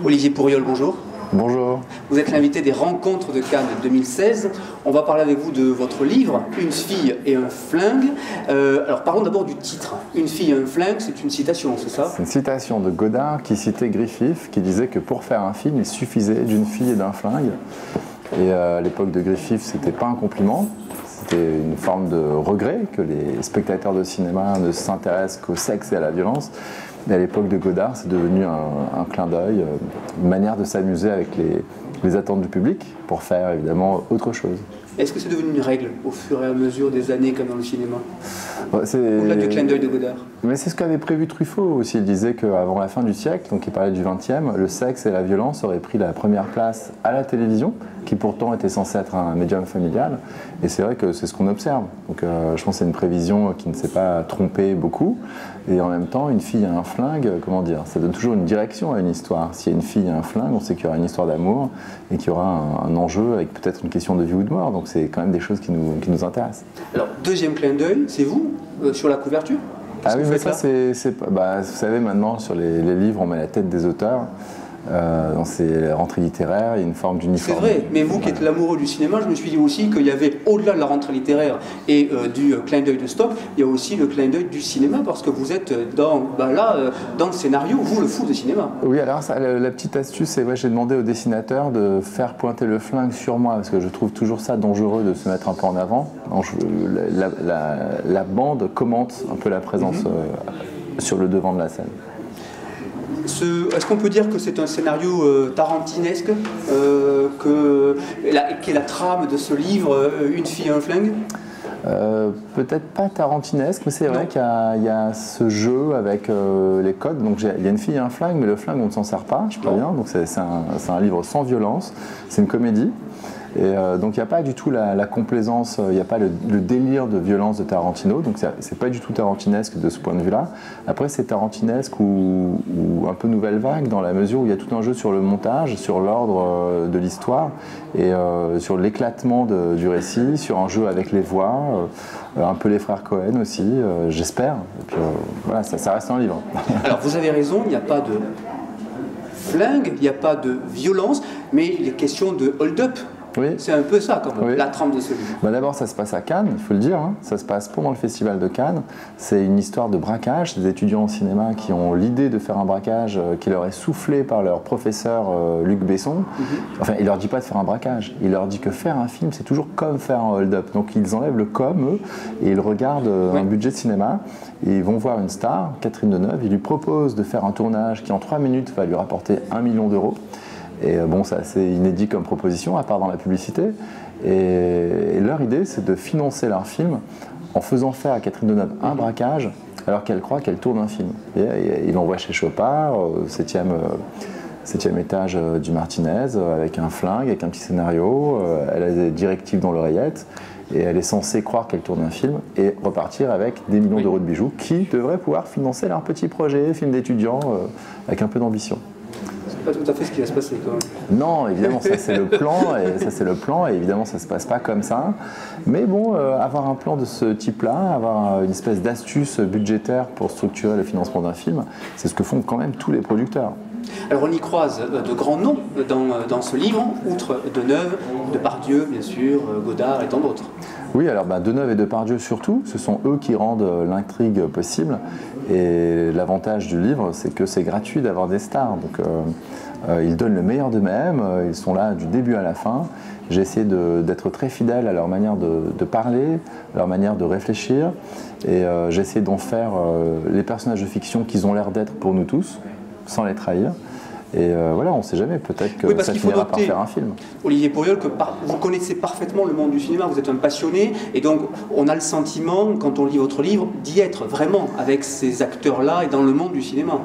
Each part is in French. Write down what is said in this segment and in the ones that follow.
Olivier Pourriol, bonjour. Bonjour. Vous êtes l'invité des Rencontres de Cannes 2016. On va parler avec vous de votre livre, Une fille et un flingue. Alors parlons d'abord du titre. Une fille et un flingue, c'est une citation, c'est ça? C'est une citation de Godard qui citait Griffith, qui disait que pour faire un film, il suffisait d'une fille et d'un flingue. Et à l'époque de Griffith, c'était pas un compliment. C'était une forme de regret que les spectateurs de cinéma ne s'intéressent qu'au sexe et à la violence. Mais à l'époque de Godard, c'est devenu un clin d'œil, une manière de s'amuser avec les attentes du public pour faire évidemment autre chose. Est-ce que c'est devenu une règle au fur et à mesure des années comme dans le cinéma? Au-delà du clin d'œil de Godard. Mais c'est ce qu'avait prévu Truffaut aussi. Il disait qu'avant la fin du siècle, donc il parlait du XXe, le sexe et la violence auraient pris la première place à la télévision, qui pourtant était censé être un médium familial. Et c'est vrai que c'est ce qu'on observe. Donc je pense que c'est une prévision qui ne s'est pas trompée beaucoup. Et en même temps, une fille et un flingue, comment dire, ça donne toujours une direction à une histoire. S'il y a une fille et un flingue, on sait qu'il y aura une histoire d'amour et qu'il y aura un enjeu avec peut-être une question de vie ou de mort. Donc c'est quand même des choses qui nous intéressent. Alors, deuxième clin d'œil, c'est vous, sur la couverture? Ah oui, mais ça, vous savez, maintenant, sur les livres, on met la tête des auteurs. Dans ces rentrées littéraires, il y a une forme d'uniforme. C'est vrai, mais vous qui êtes l'amoureux du cinéma, je me suis dit aussi qu'il y avait, au-delà de la rentrée littéraire et du clin d'œil de Stop, il y a aussi le clin d'œil du cinéma, parce que vous êtes dans le scénario, vous, le fou de cinéma. Oui, alors ça, la petite astuce, c'est j'ai demandé au dessinateur de faire pointer le flingue sur moi, parce que je trouve toujours ça dangereux de se mettre un peu en avant. Donc, la bande commente un peu la présence sur le devant de la scène. Est-ce qu'on peut dire que c'est un scénario tarantinesque, qui est la trame de ce livre, Une fille et un flingue? Peut-être pas tarantinesque, mais c'est vrai qu'il y a ce jeu avec les codes. Donc il y a une fille et un flingue, mais le flingue on ne s'en sert pas, je préviens. Donc c'est un livre sans violence, c'est une comédie. Et donc il n'y a pas du tout la complaisance, il n'y a pas le délire de violence de Tarantino, donc c'est pas du tout tarantinesque de ce point de vue-là. Après c'est tarantinesque ou un peu nouvelle vague dans la mesure où il y a tout un jeu sur le montage, sur l'ordre de l'histoire et sur l'éclatement du récit, sur un jeu avec les voix, un peu les frères Cohen aussi, j'espère. Et puis voilà, ça reste un livre. Alors vous avez raison, il n'y a pas de flingue, il n'y a pas de violence, mais il est question de hold-up. Oui. C'est un peu ça, quand même, oui. La trame de ce livre. D'abord, ça se passe à Cannes, il faut le dire. Ça se passe pendant le festival de Cannes. C'est une histoire de braquage. C'est des étudiants en cinéma qui ont l'idée de faire un braquage qui leur est soufflé par leur professeur Luc Besson. Enfin, il leur dit pas de faire un braquage. Il leur dit que faire un film, c'est toujours comme faire un hold-up. Donc, ils enlèvent le comme, eux, et ils regardent un budget de cinéma. Et ils vont voir une star, Catherine Deneuve. Ils lui proposent de faire un tournage qui, en 3 minutes, va lui rapporter 1 million d'euros. Et bon, c'est assez inédit comme proposition, à part dans la publicité. Et leur idée, c'est de financer leur film en faisant faire à Catherine Deneuve un braquage, alors qu'elle croit qu'elle tourne un film. Et ils l'envoient chez Chopard, au 7e étage du Martinez, avec un flingue, avec un petit scénario. Elle a des directives dans l'oreillette. Et elle est censée croire qu'elle tourne un film et repartir avec des millions d'euros de bijoux qui devraient pouvoir financer leur petit projet, film d'étudiants, avec un peu d'ambition. Pas tout à fait ce qui va se passer quand même. Non, évidemment, ça c'est le plan, et évidemment ça se passe pas comme ça. Mais bon, avoir un plan de ce type-là, avoir une espèce d'astuce budgétaire pour structurer le financement d'un film, c'est ce que font quand même tous les producteurs. Alors on y croise de grands noms dans ce livre, outre Deneuve, Depardieu bien sûr, Godard et tant d'autres. Oui, alors Deneuve et Depardieu surtout, ce sont eux qui rendent l'intrigue possible. Et l'avantage du livre, c'est que c'est gratuit d'avoir des stars. Donc ils donnent le meilleur d'eux-mêmes, ils sont là du début à la fin. J'ai essayé d'être très fidèle à leur manière de parler, à leur manière de réfléchir. Et j'ai essayé d'en faire les personnages de fiction qu'ils ont l'air d'être pour nous tous, sans les trahir. Et voilà, on ne sait jamais, peut-être que ça finira par faire un film. Olivier Pourriol, que vous connaissez parfaitement le monde du cinéma, vous êtes un passionné, et donc on a le sentiment, quand on lit votre livre, d'y être vraiment avec ces acteurs-là et dans le monde du cinéma.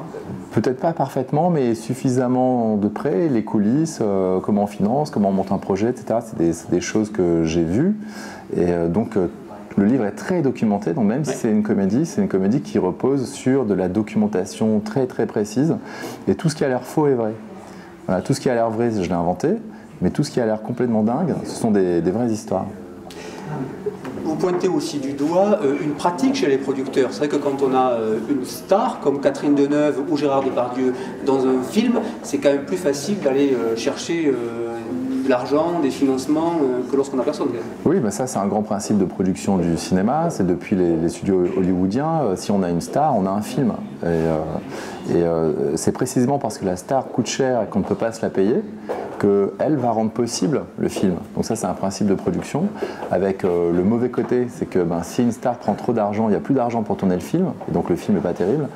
Peut-être pas parfaitement, mais suffisamment de près, les coulisses, comment on finance, comment on monte un projet, etc. C'est des choses que j'ai vues, et donc le livre est très documenté, donc même si c'est une comédie qui repose sur de la documentation très très précise, et tout ce qui a l'air faux est vrai. Voilà, tout ce qui a l'air vrai, je l'ai inventé, mais tout ce qui a l'air complètement dingue, ce sont des vraies histoires. Vous pointez aussi du doigt une pratique chez les producteurs. C'est vrai que quand on a une star comme Catherine Deneuve ou Gérard Depardieu dans un film, c'est quand même plus facile d'aller chercher de l'argent, des financements que lorsqu'on n'a personne. Oui, bah ça c'est un grand principe de production du cinéma, c'est depuis les studios hollywoodiens, si on a une star, on a un film. Et c'est précisément parce que la star coûte cher et qu'on ne peut pas se la payer qu'elle va rendre possible le film. Donc ça c'est un principe de production, avec le mauvais côté, c'est que si une star prend trop d'argent, il n'y a plus d'argent pour tourner le film, et donc le film n'est pas terrible.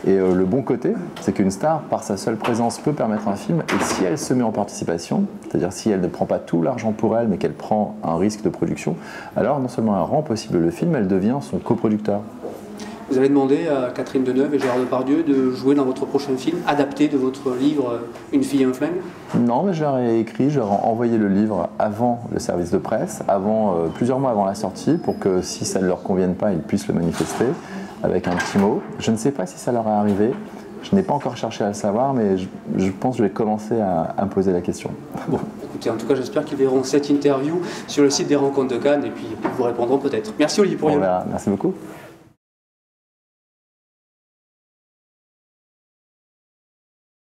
Et le bon côté, c'est qu'une star, par sa seule présence, peut permettre un film, et si elle se met en participation, c'est-à-dire si elle ne prend pas tout l'argent pour elle, mais qu'elle prend un risque de production, alors non seulement elle rend possible le film, elle devient son coproducteur. Vous avez demandé à Catherine Deneuve et Gérard Depardieu de jouer dans votre prochain film, adapté de votre livre Une fille et un flingue? Non, mais je leur ai écrit, je leur ai envoyé le livre avant le service de presse, plusieurs mois avant la sortie, pour que si ça ne leur convienne pas, ils puissent le manifester avec un petit mot. Je ne sais pas si ça leur est arrivé. Je n'ai pas encore cherché à le savoir, mais je pense que je vais commencer à me poser la question. Bon, écoutez, en tout cas, j'espère qu'ils verront cette interview sur le site des Rencontres de Cannes et puis ils vous répondront peut-être. Merci Olivier Pourriol. Merci beaucoup.